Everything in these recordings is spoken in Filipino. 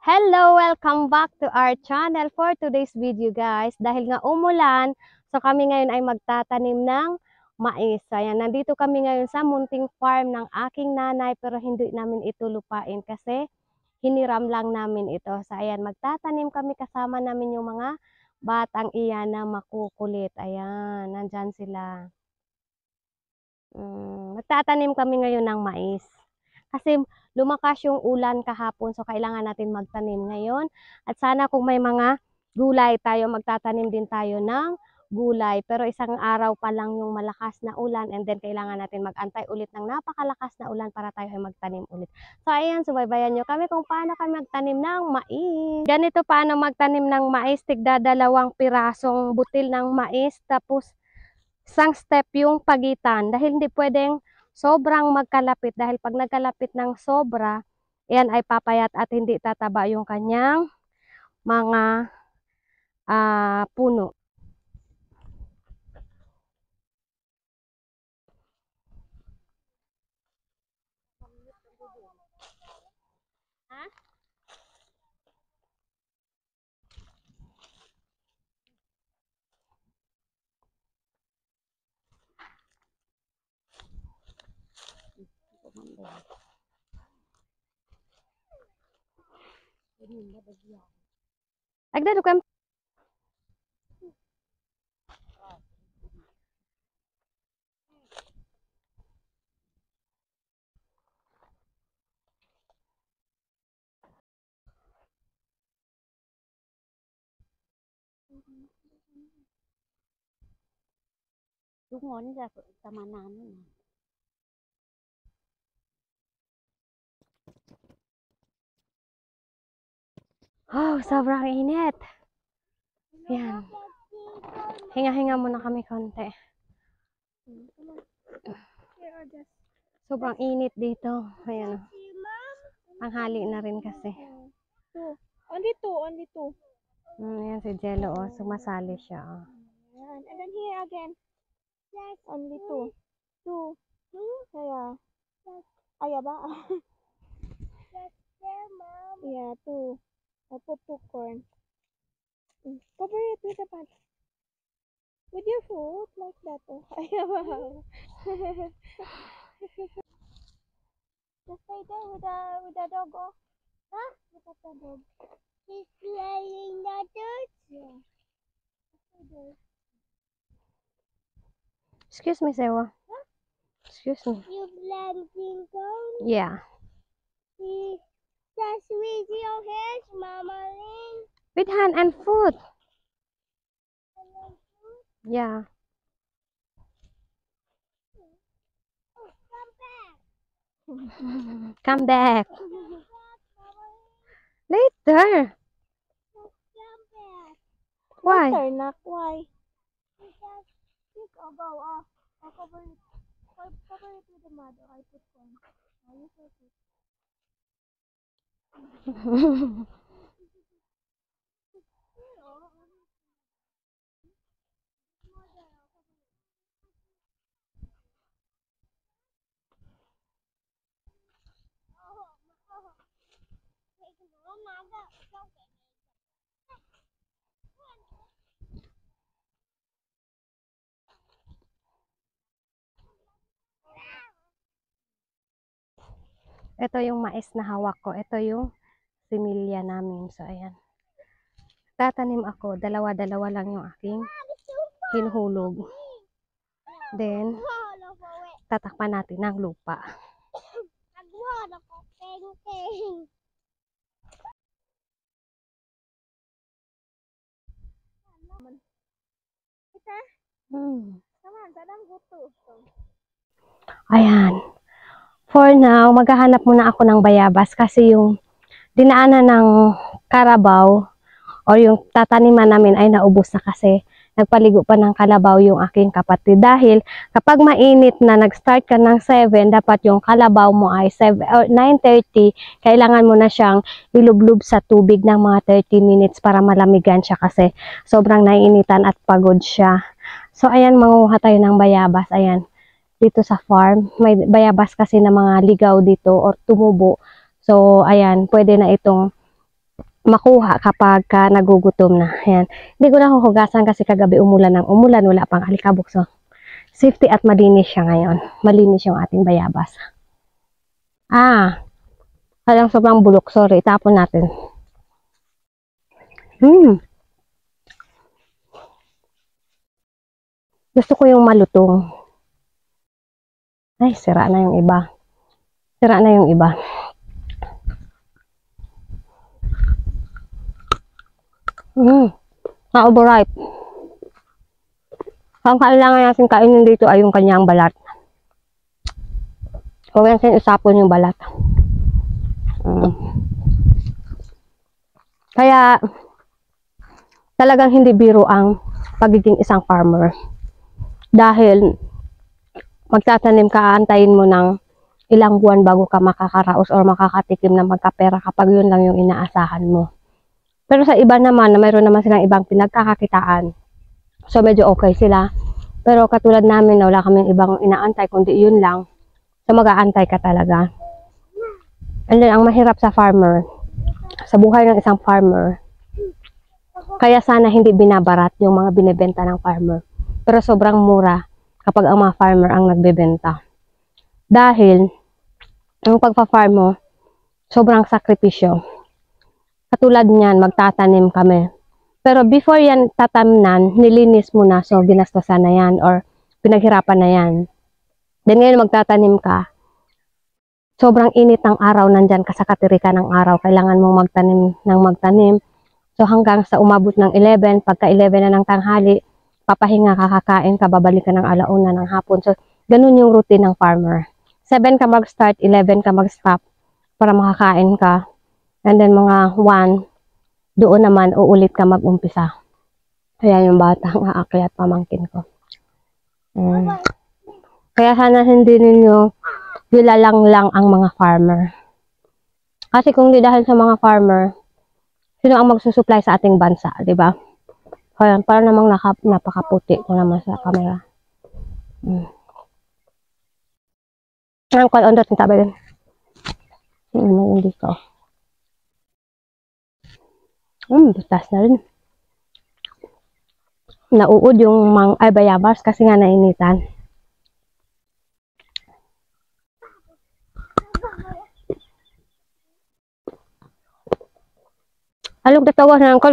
Hello! Welcome back to our channel for today's video guys. Dahil nga umulan, so kami ngayon ay magtatanim ng mais. So ayan, nandito kami ngayon sa munting farm ng aking nanay pero hindi namin ito lupain kasi hiniram lang namin ito. So ayan, magtatanim kami kasama namin yung mga batang iyan na makukulit. Ayan, nandyan sila. Magtatanim kami ngayon ng mais. Kasi lumakas yung ulan kahapon so kailangan natin magtanim ngayon. At sana kung may mga gulay tayo, magtatanim din tayo ng gulay. Pero isang araw pa lang yung malakas na ulan and then kailangan natin magantay ulit ng napakalakas na ulan para tayo ay magtanim ulit. So ayan, subaybayan nyo kami kung paano kami magtanim ng mais. Ganito paano magtanim ng mais, tigda 2 pirasong butil ng mais tapos isang step yung pagitan dahil hindi pwedeng sobrang magkalapit dahil pag nagkalapit ng sobra, yan ay papayat at hindi tataba yung kanyang mga puno. Agda kam Dungon sa tamanan nun. Oh, sobrang init. Yan. Hinga-hinga muna kami konti. Sobrang init dito. Ayan. Tanghali na rin kasi. Only two. Ayan si Jello, oh. Sumasali siya. Oh. And then here again. Only two. Kaya ba? Yeah, two. I put 2 corn. Cover it with a pan. With your foot, like that. Oh. Kaya ba? Just stay there with the dog. Oh. Huh? Look at the dog. He's playing the dirt. Yeah. Stay there. Excuse me, Sewa. Huh? Excuse me. You planting corn? Yeah. Just with your hands, Mama Lynn. With hand and foot. Yeah. Oh, come back. Come back. Later. Come back. Why? Later, Nak. Why? Because I'll go. I'll cover it. Cover it with the mud. I put corn. You put it. Ito yung mais na hawak ko. Ito yung similya namin. So, ayan. Tatanim ako. Dalawa-dalawa lang yung aking hinuhulog. Then, tatakpan natin ng lupa. Ayan. For now, maghahanap muna ako ng bayabas kasi yung dinaanan ng karabaw o yung tataniman namin ay naubos na kasi nagpaligo pa ng kalabaw yung aking kapatid. Dahil kapag mainit na nag-start ka ng 7, dapat yung kalabaw mo ay 9:30, kailangan mo na siyang ilublob sa tubig ng mga 30 minutes para malamigan siya kasi sobrang naiinitan at pagod siya. So ayan, manguha tayo ng bayabas. Ayan. Dito sa farm, may bayabas kasi na mga ligaw dito or tumubo. So, ayan, pwede na itong makuha kapag nagugutom na. Ayan. Hindi ko na huhugasan kasi kagabi umulan ng umulan, wala pang alikabok. So, safety at malinis siya ngayon. Malinis yung ating bayabas. Parang sobrang bulok. Sorry, itapon natin. Gusto ko yung malutong. Ay, sira na yung iba. Sira na yung iba. Na-overripe. Ang kailangan natin kainin dito ay yung kanyang balat. Huwag natin isapon yung balat. Kaya, talagang hindi biro ang pagiging isang farmer. Dahil, magtatanim ka, antayin mo ng ilang buwan bago ka makakaraos or makakatikim na magkapera kapag yun lang yung inaasahan mo. Pero sa iba naman, na mayroon naman silang ibang pinagkakakitaan. So, medyo okay sila. Pero katulad namin na wala kaming ibang inaantay, kundi yun lang. So, mag-aantay ka talaga. And then, ang mahirap sa farmer, sa buhay ng isang farmer, kaya sana hindi binabarat yung mga binibenta ng farmer. Pero sobrang mura kapag ang mga farmer ang nagbebenta. Dahil, ang pagpa-farm mo, sobrang sakripisyo. Katulad niyan, magtatanim kami. Pero before yan tatamnan, nilinis mo na. So, ginastosan na yan or pinaghirapan na yan. Then ngayon magtatanim ka. Sobrang init ng araw, nandyan ka sa katirikan ng araw. Kailangan mong magtanim. So, hanggang sa umabot ng 11, pagka 11 na ng tanghali, papahinga ka, kakain ka, babalik ka ng alauna ng hapon. So, ganun yung routine ng farmer. 7 ka mag-start, 11 ka mag-stop para makakain ka. And then mga 1, doon naman uulit ka mag-umpisa. Kaya yung batang aakyat pamangkin ko. Kaya sana hindi ninyo gilalang lang ang mga farmer. Kasi kung di dahil sa mga farmer, sino ang magsusupply sa ating bansa, di ba? Kaya para namang napakaputi ko naman sa camera. Ang call on dot tabi din. Hindi ko. Butas na rin. Nauud yung bayabas kasi nga nainitan. Alog tatawa na ang call.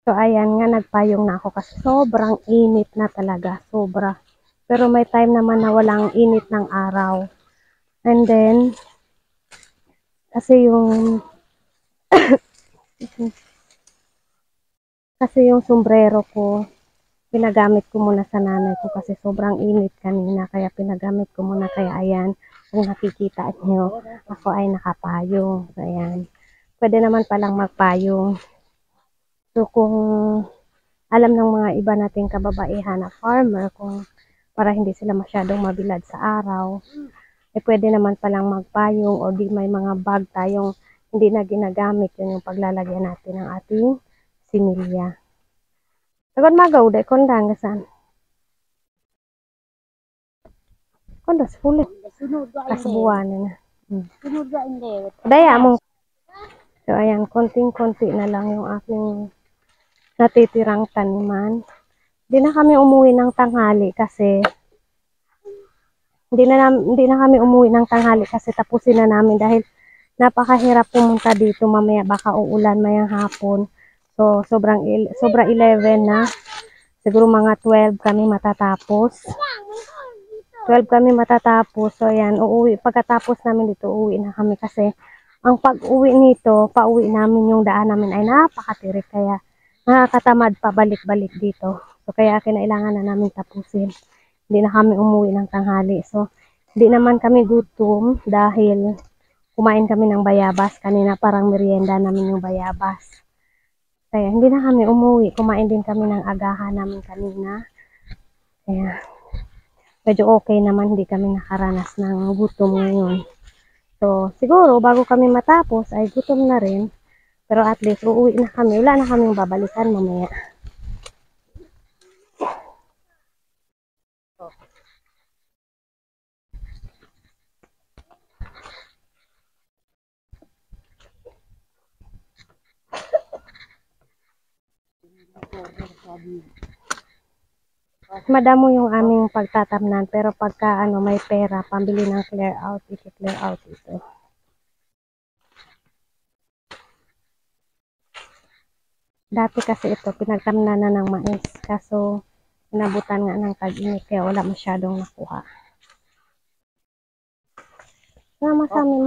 So, ayan nga, nagpayong na ako kasi sobrang init na talaga. Sobra. Pero may time naman na walang init ng araw. And then, kasi yung sombrero ko, pinagamit ko muna sa nanay ko kasi sobrang init kanina. Kaya pinagamit ko muna. Kaya ayan, kung nakikita nyo, ako ay nakapayong. So, ayan. Pwede naman palang magpayong. So, kung alam ng mga iba nating kababaihan na farmer, kung para hindi sila masyadong mabilad sa araw, pwede naman palang magpayong o di may mga bag tayong hindi na ginagamit. Yun yung paglalagyan natin ng ating similya. Sagad magaw, day kondang gasan. Kondas fulit. Kasbuwanan na. Daya mo. So, ayan, konting-konti na lang yung aking natitirang taniman. Hindi na kami umuwi ng tanghali kasi hindi na kami umuwi ng tanghali kasi tapusin na namin dahil napakahirap pumunta dito. Mamaya baka uulan mayang hapon. So, sobra 11 na. Siguro mga 12 kami matatapos. 12 kami matatapos. So, ayan, pagkatapos namin dito, uuwi na kami kasi ang pag-uwi nito, pauwi namin yung daan namin ay napakatirik. Kaya, nakakatamad pa balik-balik dito. So, kaya kinailangan na namin tapusin. Hindi na kami umuwi ng tanghali. So, hindi naman kami gutom dahil kumain kami ng bayabas. Kanina parang merienda namin yung bayabas. Kaya, hindi na kami umuwi. Kumain din kami ng agahan namin kanina. Kaya, medyo okay naman, hindi kami nakaranas ng gutom ngayon. So, siguro, bago kami matapos, ay gutom na rin. Pero at least, uuwi na kami. Wala na kaming babalikan mamaya. Madamo yung aming pagtatamnan, pero pagka may pera, pambili ng clear out, i-clear out ito. Dati kasi ito, pinagtamnan na ng mais, kaso inabutan nga ng tag-init, kaya wala masyadong nakuha.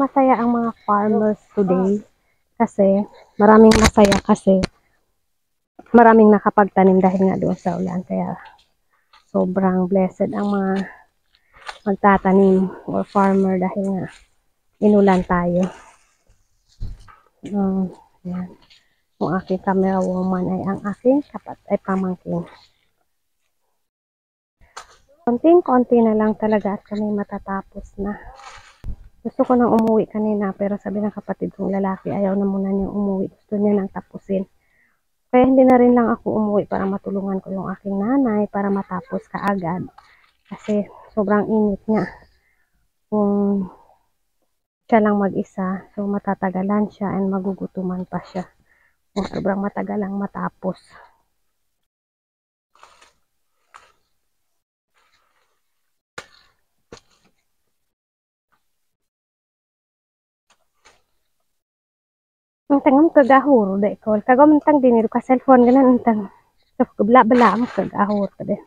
Masaya ang mga farmers today, kasi maraming masaya kasi maraming nakapagtanim dahil nga doon sa ulan, kaya sobrang blessed ang mga magtatanim or farmer dahil nga inulan tayo. Yan. Ang aking camera woman ay ang aking kapat ay pamangkin. Konting-konti na lang talaga at kami matatapos na. Gusto ko nang umuwi kanina, pero sabi ng kapatid kong lalaki, ayaw na muna niyang umuwi. Gusto niya nang tapusin. Kaya hindi na rin lang ako umuwi para matulungan ko yung aking nanay para matapos kaagad. Kasi sobrang init nga. Kung siya lang mag-isa, so matatagalan siya and magugutuman pa siya. Kung sobrang matagal lang matapos. Ang tangam kagahuro da ikaw. Kagamantang diniro ka cellphone ganan antang. So bala mo kagahuro ka din.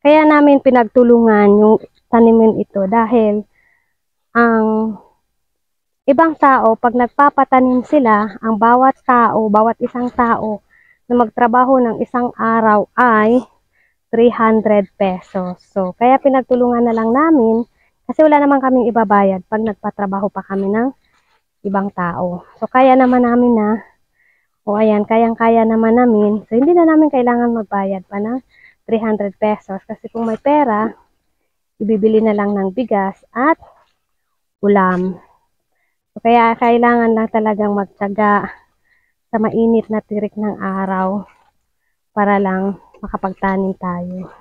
Kaya namin pinagtulungan yung tanimin ito dahil ang ibang tao pag nagpapatanim sila, ang bawat tao, bawat isang tao na magtrabaho ng isang araw ay 300 pesos. So kaya pinagtulungan na lang namin kasi wala naman kaming ibabayad pag nagpatrabaho pa kami ng ibang tao. So kaya naman namin na, o ayan, kayang-kaya naman namin. So hindi na namin kailangan magbayad pa ng 300 pesos. Kasi kung may pera, ibibili na lang ng bigas at ulam. So kaya kailangan lang talagang magtyaga sa mainit na tirik ng araw para lang makapagtanim tayo.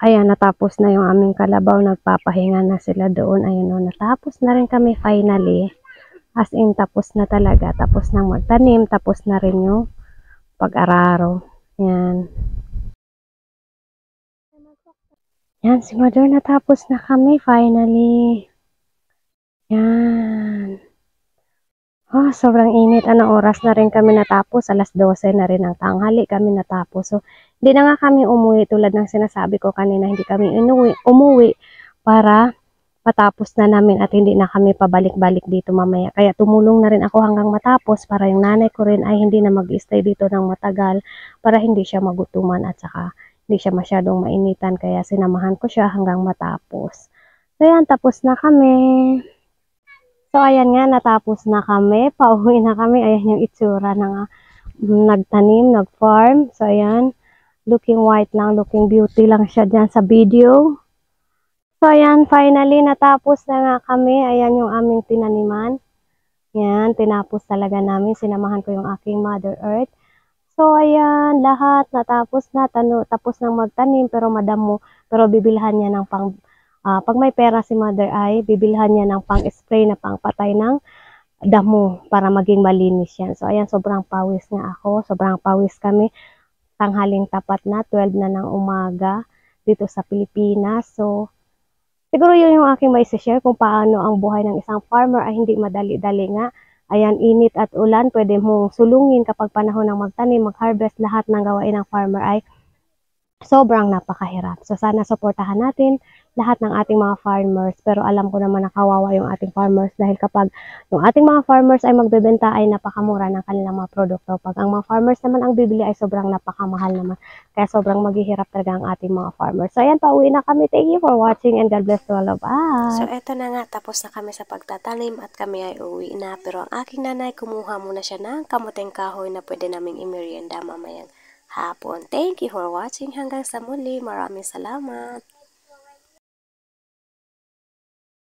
Ayan, natapos na yung aming kalabaw. Nagpapahinga na sila doon. Ayan o, natapos na rin kami finally. As in, tapos na talaga. Tapos nang magtanim. Tapos na rin yung pag-araro. Ayan. Yan, si Mother, natapos na kami finally. Yan. Oh, sobrang init. Anong oras na rin kami natapos? Alas 12 na rin ang tanghali kami natapos. So, hindi na nga kami umuwi tulad ng sinasabi ko kanina. Hindi kami umuwi para matapos na namin at hindi na kami pabalik-balik dito mamaya. Kaya tumulong na rin ako hanggang matapos para yung nanay ko rin ay hindi na mag-stay dito ng matagal para hindi siya magutuman at saka hindi siya masyadong mainitan. Kaya sinamahan ko siya hanggang matapos. So, yan, tapos na kami. So, ayan nga, natapos na kami. Pauwi na kami. Ayan yung itsura ng nagtanim, nag-farm. So, ayan. Looking white lang, looking beauty lang siya dyan sa video. So, ayan, finally, natapos na nga kami. Ayan yung aming tinaniman. Ayan, tinapos talaga namin. Sinamahan ko yung aking Mother Earth. So, ayan, lahat natapos na. Tapos nang magtanim, pero madamo. Pero bibilhan niya ng pang... pag may pera si Mother ay, bibilhan niya ng pang-spray na pang-patay ng damo para maging malinis yan. So, ayan, sobrang pawis nga ako. Sobrang pawis kami. Tanghaling tapat na, 12 na ng umaga dito sa Pilipinas. So, siguro yun yung aking maisi-share kung paano ang buhay ng isang farmer ay hindi madali-dali nga. Ayan, init at ulan, pwede mong sulungin kapag panahon ng magtanim, mag-harvest, lahat ng gawain ng farmer ay sobrang napakahirap. So, sana suportahan natin lahat ng ating mga farmers. Pero alam ko naman na kawawa yung ating farmers dahil kapag yung ating mga farmers ay magbebenta ay napakamura ng kanilang mga produkto. Pag ang mga farmers naman ang bibili ay sobrang napakamahal naman. Kaya sobrang maghihirap talaga ang ating mga farmers. So, ayan, pauwi na kami. Thank you for watching and God bless to all of us. So, eto na nga. Tapos na kami sa pagtatanim at kami ay uwi na. Pero ang aking nanay, kumuha muna siya ng kamuteng kahoy na pwede naming imerienda mamayang hapon. Thank you for watching. Hanggang sa muli. Maraming salamat.